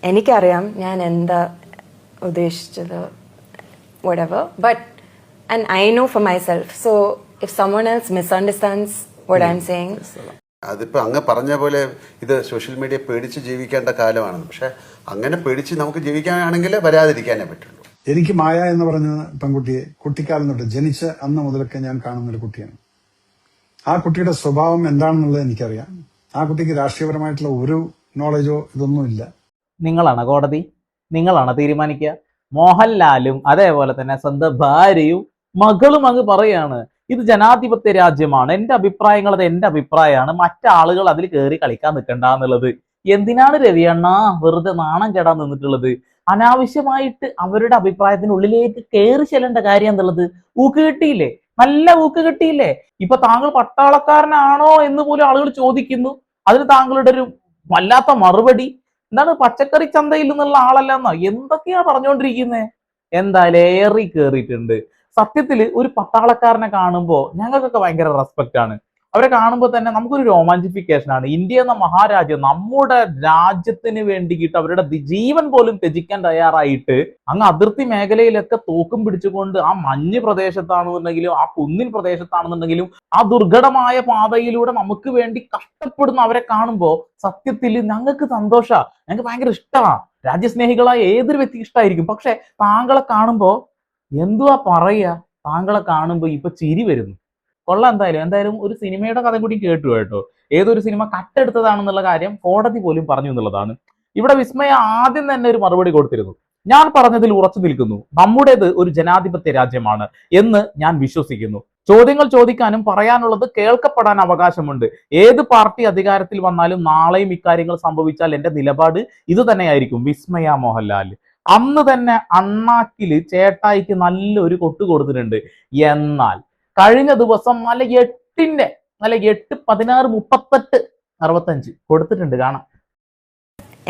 എനിക്കറിയാം ഞാൻ എന്താ ഉദ്ദേശിച്ചത്, whatever, but and I know for myself, so if someone else misunderstands what I'm saying, അതിപ്പോൾ അങ്ങ് പറഞ്ഞ പോലെ ഇത് സോഷ്യൽ മീഡിയ പേടിച്ച് ജീവിക്കേണ്ട കാലമാണ്. പക്ഷെ അങ്ങനെ പേടിച്ച് നമുക്ക് ജീവിക്കാനാണെങ്കിൽ വരാതിരിക്കാനേ പറ്റുള്ളൂ. എനിക്ക് മായ എന്ന് പറഞ്ഞ പെൺകുട്ടിയെ കുട്ടിക്കാലം തൊട്ട് ജനിച്ച അന്ന് മുതലൊക്കെ ഞാൻ കാണുന്ന ഒരു കുട്ടിയാണ്. ആ കുട്ടിയുടെ സ്വഭാവം എന്താണെന്നുള്ളത് എനിക്കറിയാം. ആ കുട്ടിക്ക് രാഷ്ട്രീയപരമായിട്ടുള്ള ഒരു നോളജോ ഇതൊന്നുമില്ല. നിങ്ങളാണ് കോടതി, നിങ്ങളാണ് തീരുമാനിക്കുക. മോഹൻലാലും അതേപോലെ തന്നെ സ്വന്തം ഭാര്യയും മകളും അങ്ങ് പറയാണ് ഇത് ജനാധിപത്യ രാജ്യമാണ്, എന്റെ അഭിപ്രായങ്ങൾ അത് എന്റെ അഭിപ്രായമാണ്, മറ്റാളുകൾ അതിൽ കയറി കളിക്കാൻ നിൽക്കണ്ട എന്നുള്ളത്. എന്തിനാണ് രവിയണ്ണ വെറുതെ നാണം കെടാൻ നിന്നിട്ടുള്ളത്? അനാവശ്യമായിട്ട് അവരുടെ അഭിപ്രായത്തിനുള്ളിലേക്ക് കയറി ചെല്ലേണ്ട കാര്യം എന്നുള്ളത്. ഊക്ക് കിട്ടിയില്ലേ, നല്ല ഊക്ക് കിട്ടിയില്ലേ? ഇപ്പൊ താങ്കൾ പട്ടാളക്കാരനാണോ എന്ന് പോലും ആളുകൾ ചോദിക്കുന്നു. അതിന് താങ്കളുടെ ഒരു വല്ലാത്ത മറുപടി എന്താണ്, പച്ചക്കറി ചന്തയിൽ നിന്നുള്ള ആളല്ലെന്നോ എന്തൊക്കെയാ പറഞ്ഞുകൊണ്ടിരിക്കുന്നത്? എന്തായാലും ഏറി കയറിയിട്ടുണ്ട്. സത്യത്തിൽ ഒരു പട്ടാളക്കാരനെ കാണുമ്പോൾ ഞങ്ങൾക്കൊക്കെ ഭയങ്കര റെസ്പെക്റ്റ് ആണ്. അവരെ കാണുമ്പോൾ തന്നെ നമുക്കൊരു രോമാഞ്ചിഫിക്കേഷൻ ആണ്. ഇന്ത്യ എന്ന മഹാരാജ്യം നമ്മുടെ രാജ്യത്തിന് വേണ്ടിയിട്ട് അവരുടെ ജീവൻ പോലും ത്യജിക്കാൻ തയ്യാറായിട്ട് അങ്ങ് അതിർത്തി മേഖലയിലൊക്കെ തോക്കും പിടിച്ചുകൊണ്ട് ആ മഞ്ഞ് പ്രദേശത്താണെന്നുണ്ടെങ്കിലും ആ കുന്നിൻ പ്രദേശത്താണെന്നുണ്ടെങ്കിലും ആ ദുർഘടമായ പാതയിലൂടെ നമുക്ക് വേണ്ടി കഷ്ടപ്പെടുന്ന അവരെ കാണുമ്പോൾ സത്യത്തിൽ ഞങ്ങൾക്ക് സന്തോഷ, ഞങ്ങൾക്ക് ഭയങ്കര ഇഷ്ടമാണ്. രാജ്യസ്നേഹികളായ ഏതൊരു വ്യക്തി ഇഷ്ടമായിരിക്കും. പക്ഷെ താങ്കളെ കാണുമ്പോൾ എന്തുവാ പറയുക, താങ്കളെ കാണുമ്പോൾ ഇപ്പൊ ചിരി വരുന്നു. കൊള്ളാം. എന്തായാലും ഒരു സിനിമയുടെ കഥ കൂടി കേട്ടു കേട്ടോ. ഏതൊരു സിനിമ കട്ടെടുത്തതാണെന്നുള്ള കാര്യം കോടതി പോലും പറഞ്ഞു എന്നുള്ളതാണ്. ഇവിടെ വിസ്മയ ആദ്യം തന്നെ ഒരു മറുപടി കൊടുത്തിരുന്നു. ഞാൻ പറഞ്ഞതിൽ ഉറച്ചു നിൽക്കുന്നു, നമ്മുടേത് ഒരു ജനാധിപത്യ രാജ്യമാണ് എന്ന് ഞാൻ വിശ്വസിക്കുന്നു. ചോദ്യങ്ങൾ ചോദിക്കാനും പറയാനുള്ളത് കേൾക്കപ്പെടാൻ അവകാശമുണ്ട്. ഏത് പാർട്ടി അധികാരത്തിൽ വന്നാലും നാളെയും ഇക്കാര്യങ്ങൾ സംഭവിച്ചാൽ എന്റെ നിലപാട് ഇത് തന്നെയായിരിക്കും. വിസ്മയ മോഹൻലാൽ അന്ന് തന്നെ അണ്ണാക്കില് ചേട്ടായിക്ക് നല്ലൊരു കൊട്ട് കൊടുത്തിട്ടുണ്ട്. എന്നാൽ കഴിഞ്ഞ ദിവസം നല്ല 8 16 38 65 കൊടുത്തിട്ടുണ്ട്. കാണാം.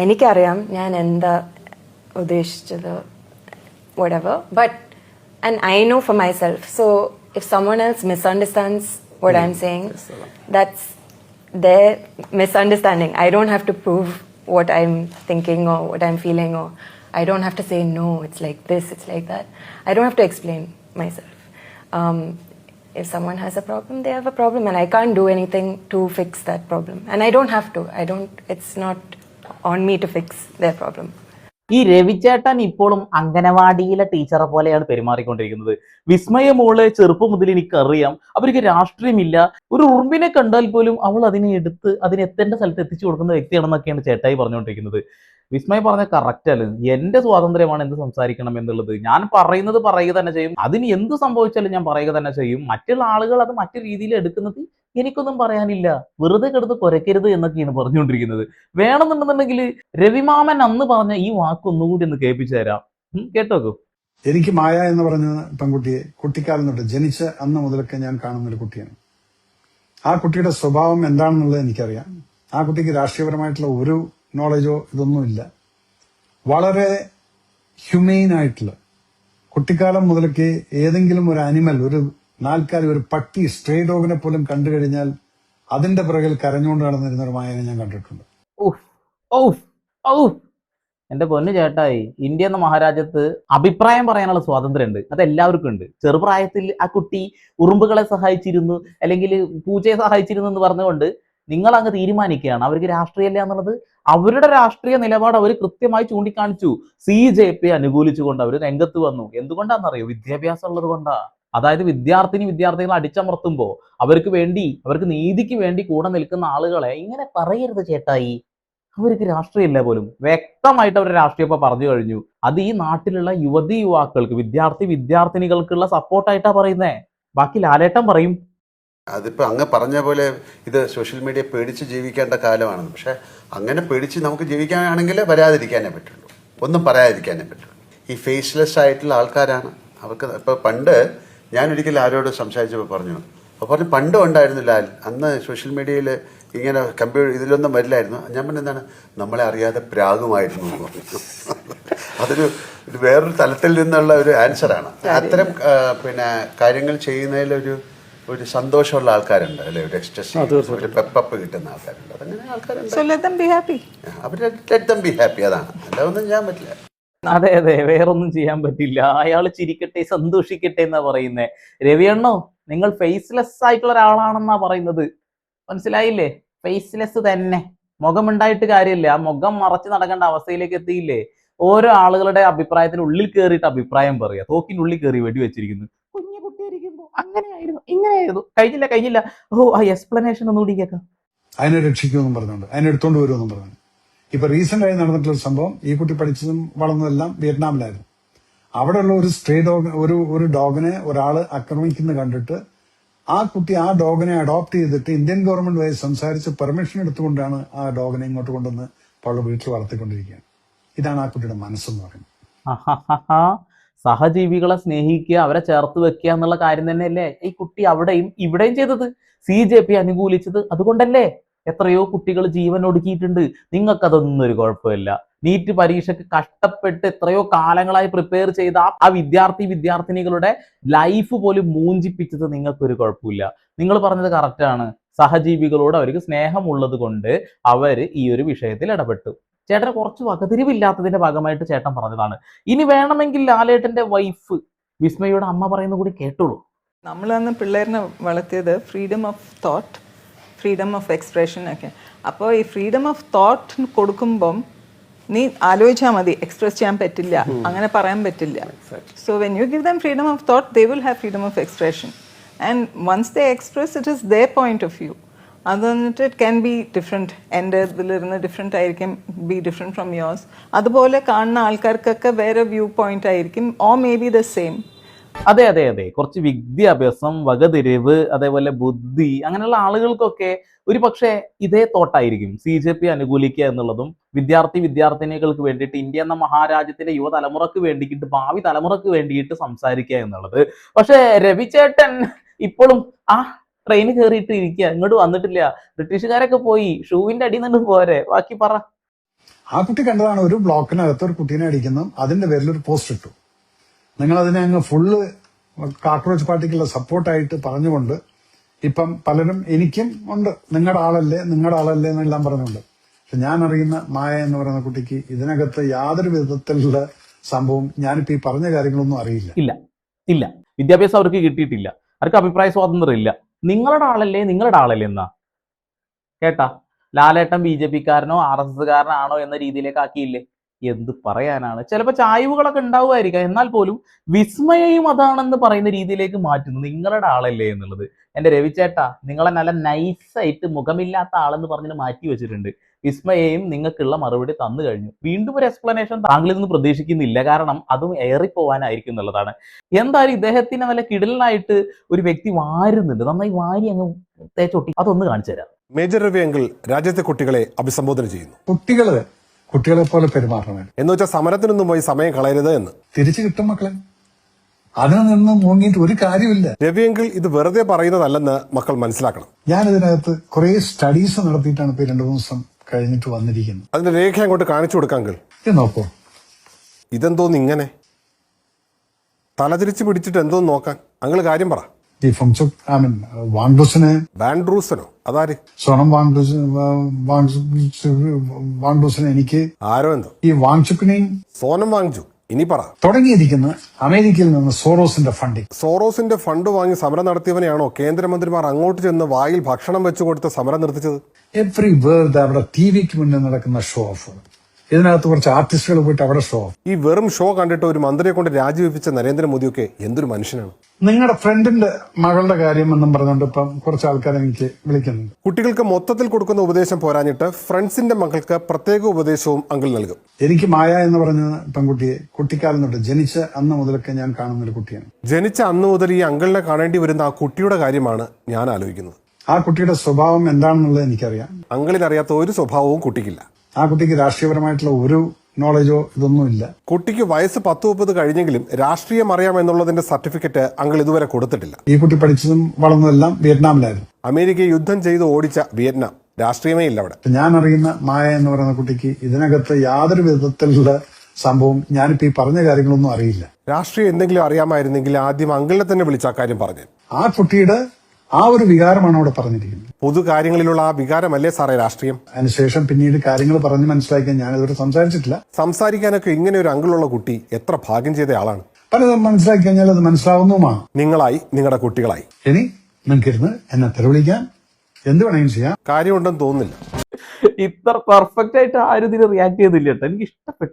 എനിക്കറിയാം ഞാൻ എന്താ ഉദ്ദേശിച്ചത്, whatever, but and I know for myself, so if someone else misunderstands what I'm saying, that's their misunderstanding. I don't have to prove what I'm thinking or what I'm feeling, or I don't have to say no, it's like this, it's like that. I don't have to explain myself. If someone has a problem, they have a problem, and I can't do anything to fix that problem, and I don't have to. It's not on me to fix their problem. ഈ രവിചേട്ടൻ ഇപ്പോഴും അംഗനവാടിയിലെ ടീച്ചറെ പോലെയാണ് പെരുമാറിക്കൊണ്ടിരിക്കുന്നത്. വിസ്മയ മോളെ ചെറുപ്പം മുതൽ എനിക്കറിയാം, അവർക്ക് രാഷ്ട്രീയമില്ല. ഒരു ഉറുമ്പിനെ കണ്ടാൽ പോലും അവൾ അതിനെ എടുത്ത് അതിന് എത്തേണ്ട സ്ഥലത്ത് എത്തിച്ചു കൊടുക്കുന്ന വ്യക്തിയാണെന്നൊക്കെയാണ് ചേട്ടായി പറഞ്ഞുകൊണ്ടിരിക്കുന്നത്. വിസ്മയ പറഞ്ഞ കറക്റ്റ് അല്ല. എന്റെ സ്വാതന്ത്ര്യമാണ് എന്ത് സംസാരിക്കണം എന്നുള്ളത്. ഞാൻ പറയുന്നത് പറയുക തന്നെ ചെയ്യും. അതിന് എന്ത് സംഭവിച്ചാലും ഞാൻ പറയുക തന്നെ ചെയ്യും. മറ്റുള്ള ആളുകൾ അത് മറ്റു രീതിയിൽ എടുക്കുന്നത് എനിക്കൊന്നും പറയാനില്ല. വെറുതെ കിടന്ന് കുരക്കരുത് എന്നൊക്കെയാണ് പറഞ്ഞുകൊണ്ടിരിക്കുന്നത്. വേണമെന്നുണ്ടെന്നുണ്ടെങ്കിൽ രവിമാമൻ അന്ന് പറഞ്ഞ ഈ വാക്കൊന്നുകൂടി ഒന്ന് കേൾപ്പിച്ചു തരാം. കേട്ടോക്കൂ. എനിക്ക് മായ എന്ന് പറഞ്ഞ പെൺകുട്ടിയെ കുട്ടിക്കാലം തൊട്ട് ജനിച്ച അന്ന് മുതലൊക്കെ ഞാൻ കാണുന്ന ഒരു കുട്ടിയാണ്. ആ കുട്ടിയുടെ സ്വഭാവം എന്താണെന്നുള്ളത് എനിക്കറിയാം. ആ കുട്ടിക്ക് രാഷ്ട്രീയപരമായിട്ടുള്ള ഒരു നോളജോ ഇതൊന്നുമില്ല. വളരെ ഹ്യൂമെയിൻ ആയിട്ടുള്ള, കുട്ടിക്കാലം മുതലൊക്കെ ഏതെങ്കിലും ഒരു അനിമൽ, ഒരു നാൽക്കാലി, ഒരു പട്ടി, സ്ട്രേ ഡോഗിനെ പോലും കണ്ടു കഴിഞ്ഞാൽ അതിന്റെ പിറകിൽ കരഞ്ഞുകൊണ്ട് നടന്നിരുന്ന ഒരു മായനെ ഞാൻ കണ്ടിട്ടുണ്ട്. എന്റെ പൊന്നു ചേട്ടായി, ഇന്ത്യ എന്ന മഹാരാജ്യത്ത് അഭിപ്രായം പറയാനുള്ള സ്വാതന്ത്ര്യമുണ്ട്. അത് എല്ലാവർക്കും ഉണ്ട്. ചെറുപ്രായത്തിൽ ആ കുട്ടി ഉറുമ്പുകളെ സഹായിച്ചിരുന്നു, അല്ലെങ്കിൽ പൂച്ചയെ സഹായിച്ചിരുന്നു എന്ന് പറഞ്ഞുകൊണ്ട് നിങ്ങൾ അങ്ങ് തീരുമാനിക്കുകയാണ് അവർക്ക് രാഷ്ട്രീയമല്ല എന്നുള്ളത്. അവരുടെ രാഷ്ട്രീയ നിലപാട് അവർ കൃത്യമായി ചൂണ്ടിക്കാണിച്ചു. CJP അനുകൂലിച്ചുകൊണ്ട് അവർ രംഗത്ത് വന്നു. എന്തുകൊണ്ടാണെന്നറിയോ? വിദ്യാഭ്യാസം ഉള്ളത് കൊണ്ടാ. അതായത് വിദ്യാർത്ഥികളെ അടിച്ചമർത്തുമ്പോൾ അവർക്ക് നീതിക്ക് വേണ്ടി കൂടെ നിൽക്കുന്ന ആളുകളെ ഇങ്ങനെ പറയരുത് ചേട്ടായി. അവർക്ക് രാഷ്ട്രീയമില്ല പോലും. വ്യക്തമായിട്ട് അവർ രാഷ്ട്രീയം ഇപ്പൊ പറഞ്ഞു കഴിഞ്ഞു. അത് ഈ നാട്ടിലുള്ള യുവാക്കൾക്ക്, വിദ്യാർത്ഥിനികൾക്കുള്ള സപ്പോർട്ടായിട്ടാ പറയുന്നേ. ബാക്കി ലാലേട്ടൻ പറയും. അതിപ്പോൾ അങ്ങ് പറഞ്ഞ പോലെ ഇത് സോഷ്യൽ മീഡിയ പേടിച്ച് ജീവിക്കേണ്ട കാലമാണ്. പക്ഷെ അങ്ങനെ പേടിച്ച് നമുക്ക് ജീവിക്കാനാണെങ്കിൽ വരാതിരിക്കാനേ പറ്റുള്ളൂ, ഒന്നും പറയാതിരിക്കാനേ പറ്റുള്ളൂ. ഈ ഫേസ്ലെസ് ആയിട്ടുള്ള ആൾക്കാരാണ് അവർക്ക്. ഇപ്പോൾ പണ്ട് ഞാനൊരിക്കലും ആരോട് സംസാരിച്ചപ്പോൾ പറഞ്ഞു പണ്ടും ഉണ്ടായിരുന്നില്ല, അന്ന് സോഷ്യൽ മീഡിയയിൽ ഇങ്ങനെ കമ്പ്യൂട്ടർ ഇതിലൊന്നും വരില്ലായിരുന്നു. ഞാൻ പറഞ്ഞ എന്താണ്, നമ്മളെ അറിയാതെ പ്രാഗുമായിരുന്നു എന്ന് പറഞ്ഞു. അതൊരു വേറൊരു തലത്തിൽ നിന്നുള്ള ഒരു ആൻസറാണ്. അത്തരം കാര്യങ്ങൾ ചെയ്യുന്നതിലൊരു സന്തോഷമുള്ള ആൾക്കാരുണ്ട് അല്ലെ, ഒരു എക്സ്ട്രസ്, ഒരു പെപ്പപ്പ് കിട്ടുന്ന ആൾക്കാരുണ്ട്. അതങ്ങനെ ആൾക്കാരുണ്ട്. അവർ ലെറ്റ് ദം ബി ഹാപ്പി, അതാണ്. വേറെ ഒന്നും ചെയ്യാൻ പറ്റില്ല. അതെ അതെ, വേറൊന്നും ചെയ്യാൻ പറ്റില്ല. അയാൾ ചിരിക്കട്ടെ സന്തോഷിക്കട്ടെ എന്നാ പറയുന്നേ. രവിയണ്ണോ, നിങ്ങൾ ഫേസ്ലെസ് ആയിട്ടുള്ള ഒരാളാണെന്നാ പറയുന്നത്. മനസ്സിലായില്ലേ? ഫേസ്ലെസ് തന്നെ. മുഖമുണ്ടായിട്ട് കാര്യമില്ല. ആ മുഖം മറച്ച് നടക്കേണ്ട അവസ്ഥയിലേക്ക് എത്തിയില്ലേ? ഓരോ ആളുകളുടെ അഭിപ്രായത്തിന് ഉള്ളിൽ കയറിയിട്ട് അഭിപ്രായം പറയാ. തോക്കിനുള്ളിൽ കയറി വെടി വെച്ചിരിക്കുന്നു. കുഞ്ഞു കുട്ടിയായിരിക്കുമ്പോ അങ്ങനെയായിരുന്നു ഇങ്ങനെയായിരുന്നു, കഴിഞ്ഞില്ല. ഓ, ആ എക്സ്പ്ലനേഷൻ ഒന്നുകൂടി കേൾക്കാം. അതിനെ രക്ഷിക്കുമെന്നും പറഞ്ഞുകൊണ്ട് അതിനെ എടുത്തോണ്ട് വരുമെന്നും പറഞ്ഞു. ഇപ്പൊ റീസെന്റ് ആയി നടന്നിട്ടുള്ള സംഭവം, ഈ കുട്ടി പഠിച്ചതും വളർന്നതെല്ലാം വിയറ്റ്നാമിലായിരുന്നു. അവിടെയുള്ള ഒരു സ്ട്രേ ഡോഗ്, ഒരു ഡോഗിനെ ഒരാള് ആക്രമിക്കുന്നത് കണ്ടിട്ട് ആ കുട്ടി ആ ഡോഗിനെ അഡോപ്റ്റ് ചെയ്തിട്ട് ഇന്ത്യൻ ഗവൺമെന്റ് വഴി സംസാരിച്ച് പെർമിഷൻ എടുത്തുകൊണ്ടാണ് ആ ഡോഗിനെ ഇങ്ങോട്ട് കൊണ്ടുവന്ന് അവളുടെ വീട്ടിൽ വളർത്തിക്കൊണ്ടിരിക്കുകയാണ്. ഇതാണ് ആ കുട്ടിയുടെ മനസ്സെന്ന് പറയുന്നത്. സഹജീവികളെ സ്നേഹിക്കുക, അവരെ ചേർത്ത് വെക്കുക എന്നുള്ള കാര്യം തന്നെയല്ലേ ഈ കുട്ടി അവിടെയും ഇവിടെയും ചെയ്തത്. CJP അനുകൂലിച്ചത് അതുകൊണ്ടല്ലേ എത്രയോ കുട്ടികൾ ജീവൻ ഒടുക്കിയിട്ടുണ്ട്. നിങ്ങൾക്കതൊന്നും ഒരു കുഴപ്പമില്ല. നീറ്റ് പരീക്ഷയ്ക്ക് കഷ്ടപ്പെട്ട് എത്രയോ കാലങ്ങളായി പ്രിപ്പയർ ചെയ്ത ആ വിദ്യാർത്ഥിനികളുടെ ലൈഫ് പോലും മൂഞ്ചിപ്പിച്ചത് നിങ്ങൾക്കൊരു കുഴപ്പമില്ല. നിങ്ങൾ പറഞ്ഞത് കറക്റ്റാണ്. സഹജീവികളോട് അവർക്ക് സ്നേഹമുള്ളത് കൊണ്ട് അവർ ഈ ഒരു വിഷയത്തിൽ ഇടപെട്ടു. ചേട്ടന് കുറച്ച് വകതിരിവില്ലാത്തതിന്റെ ഭാഗമായിട്ട് ചേട്ടൻ പറഞ്ഞതാണ്. ഇനി വേണമെങ്കിൽ ലാലേട്ടന്റെ വൈഫ് വിസ്മയുടെ അമ്മ പറയുന്നത് കൂടി കേട്ടോളൂ. നമ്മളന്ന് പിള്ളേരിനെ വളർത്തിയത് freedom of thought, freedom of expression ഒക്കെ. അപ്പോൾ ഈ ഫ്രീഡം ഓഫ് തോട്ട് കൊടുക്കുമ്പം നീ ആലോചിച്ചാൽ മതി, എക്സ്പ്രസ് ചെയ്യാൻ പറ്റില്ല, അങ്ങനെ പറയാൻ പറ്റില്ല. So when you give them freedom of thought, they will have freedom of expression. And once they express, it is their point of view. അത് വന്നിട്ട് ഇറ്റ് ക്യാൻ ബി ഡിഫറെൻറ്റ്. എൻ്റെ ഇതിലിരുന്ന് ഡിഫറെൻ്റ് ആയിരിക്കും, ബി ഡിഫറെൻറ്റ് ഫ്രം യോഴ്സ്. അതുപോലെ കാണുന്ന ആൾക്കാർക്കൊക്കെ വേറെ view point ആയിരിക്കും, or may be the same. അതെ, കുറച്ച് വിദ്യാഭ്യാസം, വകതിരിവ്, അതേപോലെ ബുദ്ധി, അങ്ങനെയുള്ള ആളുകൾക്കൊക്കെ ഒരു പക്ഷേ ഇതേ തോട്ടായിരിക്കും. CJP അനുകൂലിക്കുക എന്നുള്ളതും വിദ്യാർത്ഥിനികൾക്ക് വേണ്ടിയിട്ട്, ഇന്ത്യ എന്ന മഹാരാജ്യത്തിന്റെ യുവതലമുറക്ക് വേണ്ടിയിട്ട്, ഭാവി തലമുറക്ക് വേണ്ടിയിട്ട് സംസാരിക്കുക എന്നുള്ളത്. പക്ഷെ രവിചേട്ടൻ ഇപ്പോഴും ആ ട്രെയിൻ കയറിയിട്ട് ഇരിക്കുക, ഇങ്ങോട്ട് വന്നിട്ടില്ല. ബ്രിട്ടീഷുകാരൊക്കെ പോയി, ഷൂവിന്റെ അടിയിൽ നിന്ന് പോരെ, ബാക്കി പറ. ആ കുട്ടി കണ്ടതാണ് ഒരു ബ്ലോക്കിനകത്ത് ഒരു കുട്ടീനെ അടിക്കുന്നു, അതിന്റെ പേരിൽ ഒരു പോസ്റ്റ് ഇട്ടു. നിങ്ങൾ അതിനെ അങ്ങ് ഫുള്ള് കാക്രോച്ച് പാർട്ടിക്കുള്ള സപ്പോർട്ടായിട്ട് പറഞ്ഞുകൊണ്ട് ഇപ്പം പലരും എനിക്കും ഉണ്ട് നിങ്ങളുടെ ആളല്ലേ എന്നെല്ലാം പറഞ്ഞുകൊണ്ട്. പക്ഷെ ഞാൻ അറിയുന്ന മായ എന്ന് പറയുന്ന കുട്ടിക്ക് ഇതിനകത്ത് യാതൊരു വിധത്തിലുള്ള സംഭവം, ഞാനിപ്പോ ഈ പറഞ്ഞ കാര്യങ്ങളൊന്നും അറിയില്ല. ഇല്ല വിദ്യാഭ്യാസം അവർക്ക് കിട്ടിയിട്ടില്ല, അവർക്ക് അഭിപ്രായ സ്വാതന്ത്ര്യം ഇല്ല. നിങ്ങളുടെ ആളല്ലേ എന്നാ കേട്ടാ. ലാലേട്ടൻ BJP-കാരനോ RSS-കാരനാണോ എന്ന രീതിയിലേക്ക് ആക്കിയില്ലേ. എന്ത് പറയാനാണ്. ചിലപ്പോൾ ചായ്വുകളൊക്കെ ഉണ്ടാവുമായിരിക്കാം, എന്നാൽ പോലും വിസ്മയയും അതാണെന്ന് പറയുന്ന രീതിയിലേക്ക് മാറ്റുന്നു. നിങ്ങളുടെ ആളല്ലേ എന്നുള്ളത്. എന്റെ രവിചേട്ടാ, നിങ്ങളെ നല്ല നൈസായിട്ട് മുഖമില്ലാത്ത ആളെന്ന് പറഞ്ഞിട്ട് മാറ്റി വെച്ചിട്ടുണ്ട്. വിസ്മയയും നിങ്ങൾക്കുള്ള മറുപടി തന്നു കഴിഞ്ഞു. വീണ്ടും ഒരു എക്സ്പ്ലനേഷൻ താങ്കളിൽ നിന്ന് പ്രതീക്ഷിക്കുന്നില്ല, കാരണം അതും ഏറിപ്പോവാനായിരിക്കും എന്നുള്ളതാണ്. എന്തായാലും ഇദ്ദേഹത്തിന് നല്ല കിടലിനായിട്ട് ഒരു വ്യക്തി വാരുന്നുണ്ട്, നന്നായി വാരി അങ്ങ് തേച്ചൊട്ടി. അതൊന്ന് കാണിച്ചു തരാം. മേജർ രവി അങ്കിൾ രാജ്യത്തെ കുട്ടികളെ അഭിസംബോധന ചെയ്യുന്നു. കുട്ടികളെ പോലെ പെരുമാറണം എന്ന് വെച്ചാൽ സമരത്തിനൊന്നും പോയി സമയം കളയരുത് എന്ന്. തിരിച്ചു കിട്ടും മക്കളെ, അതിൽ നിന്ന് മുങ്ങിയിട്ട് ഒരു കാര്യമില്ല. രവി അങ്കിൾ ഇത് വെറുതെ പറയുന്നതല്ലെന്ന് മക്കൾ മനസ്സിലാക്കണം. ഞാൻ ഇതിനകത്ത് കുറെ സ്റ്റഡീസ് നടത്തിയിട്ടാണ് ഇപ്പൊ 2 ദിവസം കഴിഞ്ഞിട്ട് വന്നിരിക്കുന്നത്. അതിന്റെ രേഖ അങ്ങോട്ട് കാണിച്ചു കൊടുക്കാം അങ്കിൾ. ഇത് നോക്കൂ. ഇതെന്തോന്ന് ഇങ്ങനെ തലതിരിച്ച് പിടിച്ചിട്ട് എന്തോന്ന് നോക്കാൻ? അങ്കിൾ കാര്യം പറ. ഈ വാങ്ഡൂസിനെ, വാൻഡ്രൂസനോ? അതാര്? സോണം വാങ്ഡൂസിനെ എനിക്ക് ആരോ എന്തോ. ഈ വാങ്ചുക്കിനെയും സോനം വാങ്ചു. ഇനി പറ. തുടങ്ങിയിരിക്കുന്ന അമേരിക്കയിൽ നിന്ന് സോറോസിന്റെ ഫണ്ടിങ്. സോറോസിന്റെ ഫണ്ട് വാങ്ങി സമരം നടത്തിയവനെയാണോ കേന്ദ്രമന്ത്രിമാർ അങ്ങോട്ട് ചെന്ന് വായിൽ ഭക്ഷണം വെച്ചു കൊടുത്ത് സമരം നിർത്തിച്ചത്? എവ്രി വേർഡ് അവിടെ TVക്ക് മുന്നിൽ നടക്കുന്ന ഷോ ഓഫ്. ഇതിനകത്ത് കുറച്ച് ആർട്ടിസ്റ്റുകൾ പോയിട്ട് അവിടെ ഷോ ഓഫ്. ഈ വെറും ഷോ കണ്ടിട്ട് ഒരു മന്ത്രിയെ കൊണ്ട് രാജിവെപ്പിച്ച നരേന്ദ്രമോദിയൊക്കെ എന്തൊരു മനുഷ്യനാണ്. നിങ്ങളുടെ ഫ്രണ്ടിന്റെ മകളുടെ കാര്യം എന്നും പറഞ്ഞുകൊണ്ട് ഇപ്പം കുറച്ച് ആൾക്കാർ എനിക്ക് വിളിക്കുന്നുണ്ട്. കുട്ടികൾക്ക് മൊത്തത്തിൽ കൊടുക്കുന്ന ഉപദേശം പോരാഞ്ഞിട്ട് ഫ്രണ്ട്സിന്റെ മക്കൾക്ക് പ്രത്യേക ഉപദേശവും അങ്കിൾ നൽകും. എനിക്ക് മായ എന്ന് പറഞ്ഞ പെൺകുട്ടിയെ കുട്ടിക്കാലം തൊട്ട് ജനിച്ച അന്ന് മുതലൊക്കെ ഞാൻ കാണുന്ന ഒരു കുട്ടിയാണ്. ജനിച്ച അന്ന് മുതൽ ഈ അങ്കിളിനെ കാണേണ്ടി വരുന്ന ആ കുട്ടിയുടെ കാര്യമാണ് ഞാൻ ആലോചിക്കുന്നത്. ആ കുട്ടിയുടെ സ്വഭാവം എന്താണെന്നുള്ളത് എനിക്കറിയാം. അങ്കിളിന് അറിയാത്ത ഒരു സ്വഭാവവും കുട്ടിക്കില്ല. ആ കുട്ടിക്ക് രാഷ്ട്രീയപരമായിട്ടുള്ള ഒരു നോളജോ ഇതൊന്നുമില്ല. കുട്ടിക്ക് വയസ്സ് 10-30 കഴിഞ്ഞെങ്കിലും രാഷ്ട്രീയം അറിയാമെന്നുള്ളതിന്റെ സർട്ടിഫിക്കറ്റ് അങ്കിൾ ഇതുവരെ കൊടുത്തിട്ടില്ല. ഈ കുട്ടി പഠിച്ചതും വളർന്നതെല്ലാം വിയറ്റ്നാമിലായിരുന്നു. അമേരിക്കയെ യുദ്ധം ചെയ്ത് ഓടിച്ച വിയറ്റ്നാം. രാഷ്ട്രീയമേ ഇല്ല അവിടെ. ഞാൻ അറിയുന്ന മായ എന്ന് പറയുന്ന കുട്ടിക്ക് ഇതിനകത്ത് യാതൊരു വിധത്തിലുള്ള സംഭവം, ഞാനിപ്പോ ഈ പറഞ്ഞ കാര്യങ്ങളൊന്നും അറിയില്ല. രാഷ്ട്രീയം എന്തെങ്കിലും അറിയാമായിരുന്നെങ്കിൽ ആദ്യം അങ്കിളിനെ തന്നെ വിളിച്ച കാര്യം പറഞ്ഞു. ആ കുട്ടിയുടെ ആ ഒരു വികാരമാണ് അവിടെ പറഞ്ഞിരിക്കുന്നത്. പൊതു കാര്യങ്ങളിലുള്ള ആ വികാരമല്ലേ സാറേ രാഷ്ട്രീയം? അതിനുശേഷം പിന്നീട് കാര്യങ്ങൾ പറഞ്ഞ് മനസ്സിലാക്കാൻ ഞാനിതുവരെ സംസാരിച്ചിട്ടില്ല. സംസാരിക്കാനൊക്കെ ഇങ്ങനെ ഒരു അങ്കിളുള്ള കുട്ടി എത്ര ഭാഗ്യം ചെയ്ത ആളാണ്. പലതും മനസ്സിലാക്കി കഴിഞ്ഞാൽ അത് മനസ്സിലാവുന്നതുമാണ്. നിങ്ങളായി, നിങ്ങളുടെ കുട്ടികളായി. ഇനി നിങ്ങൾക്കിരുന്ന് എന്നെ തെരുവിളിക്കാൻ എന്ത് വേണമെങ്കിലും ചെയ്യാം. കാര്യമുണ്ടെന്ന് തോന്നുന്നില്ല. ഇത്ര പെർഫെക്റ്റ് ആയിട്ട് ആരും ഇതിന് റിയാക്ട് ചെയ്തില്ല കേട്ടോ. എനിക്ക്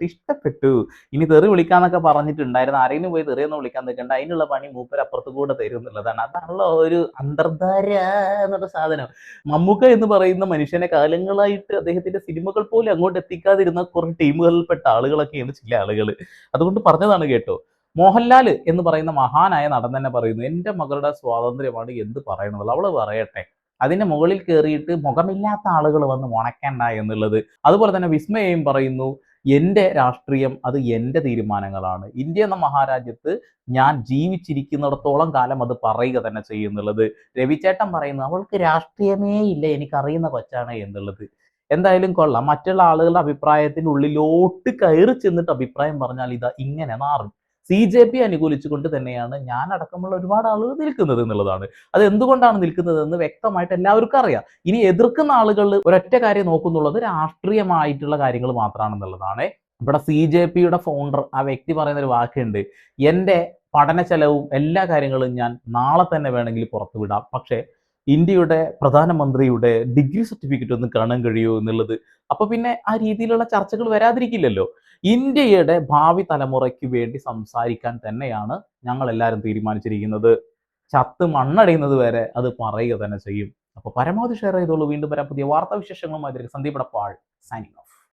ഇഷ്ടപ്പെട്ടു. ഇനി തെറി വിളിക്കാന്നൊക്കെ പറഞ്ഞിട്ടുണ്ടായിരുന്നു. ആരെങ്കിലും പോയി തെറിയൊന്നും വിളിക്കാൻ നിൽക്കണ്ട, അതിനുള്ള പണി മൂപ്പര് അപ്പുറത്ത് കൂടെ തരും എന്നുള്ളതാണ്. അതാണല്ലോ ഒരു അന്തർധാര എന്നുള്ള സാധനം. മമ്മൂക്ക എന്ന് പറയുന്ന മനുഷ്യനെ കാലങ്ങളായിട്ട് അദ്ദേഹത്തിന്റെ സിനിമകൾ പോലും അങ്ങോട്ട് എത്തിക്കാതിരുന്ന കുറെ ടീമുകളിൽപ്പെട്ട ആളുകളൊക്കെയാണ് ചില ആളുകൾ. അതുകൊണ്ട് പറഞ്ഞതാണ് കേട്ടോ. മോഹൻലാൽ എന്ന് പറയുന്ന മഹാനായ നടൻ തന്നെ പറയുന്നു, എൻ്റെ മകളുടെ സ്വാതന്ത്ര്യമാണ് എന്ത് പറയണത്, അവള് പറയട്ടെ, അതിന്റെ മുകളിൽ കയറിയിട്ട് മുഖമില്ലാത്ത ആളുകൾ വന്ന് മുണക്കണ്ട എന്നുള്ളത്. അതുപോലെ തന്നെ വിസ്മയയും പറയുന്നു, എൻ്റെ രാഷ്ട്രീയം അത് എൻ്റെ തീരുമാനങ്ങളാണ്, ഇന്ത്യ എന്ന മഹാരാജ്യത്ത് ഞാൻ ജീവിച്ചിരിക്കുന്നിടത്തോളം കാലം അത് പറയുക തന്നെ ചെയ്യുന്നുള്ളത്. രവിചേട്ടൻ പറയുന്നു, അവൾക്ക് രാഷ്ട്രീയമേ ഇല്ല, എനിക്കറിയുന്ന കൊച്ചാണ് എന്നുള്ളത്. എന്തായാലും കൊള്ളാം. മറ്റുള്ള ആളുകളുടെ അഭിപ്രായത്തിന്റെ ഉള്ളിലോട്ട് കയറി ചെന്നിട്ട് അഭിപ്രായം പറഞ്ഞാൽ ഇതാ ഇങ്ങനെ മാറും. CJP അനുകൂലിച്ചുകൊണ്ട് തന്നെയാണ് ഞാൻ അടക്കമുള്ള ഒരുപാട് ആളുകൾ നിൽക്കുന്നത് എന്നുള്ളതാണ്. അത് എന്തുകൊണ്ടാണ് നിൽക്കുന്നതെന്ന് വ്യക്തമായിട്ട് എല്ലാവർക്കും അറിയാം. ഇനി എതിർക്കുന്ന ആളുകൾ ഒരൊറ്റ കാര്യം നോക്കുന്നുള്ളത് രാഷ്ട്രീയമായിട്ടുള്ള കാര്യങ്ങൾ മാത്രമാണെന്നുള്ളതാണ്. ഇവിടെ CJPയുടെ ഫൗണ്ടർ ആ വ്യക്തി പറയുന്ന ഒരു വാക്കുണ്ട്, എൻ്റെ പഠന ചെലവും എല്ലാ കാര്യങ്ങളും ഞാൻ നാളെ തന്നെ വേണമെങ്കിൽ പുറത്തു വിടാം, പക്ഷേ ഇന്ത്യയുടെ പ്രധാനമന്ത്രിയുടെ ഡിഗ്രി സർട്ടിഫിക്കറ്റ് ഒന്ന് കാണാൻ കഴിയുമോ എന്നുള്ളത്. അപ്പൊ പിന്നെ ആ രീതിയിലുള്ള ചർച്ചകൾ വരാതിരിക്കില്ലല്ലോ. ഇന്ത്യയുടെ ഭാവി തലമുറയ്ക്ക് വേണ്ടി സംസാരിക്കാൻ തന്നെയാണ് ഞങ്ങൾ എല്ലാവരും തീരുമാനിച്ചിരിക്കുന്നത്. ചത്ത് മണ്ണടയുന്നത് വരെ അത് പറയുക തന്നെ ചെയ്യും. അപ്പൊ പരമാവധി ഷെയർ ചെയ്തോളൂ. വീണ്ടും വരാം പുതിയ വാർത്താ വിശേഷങ്ങളുമായി. Sandeep Edappal signing off.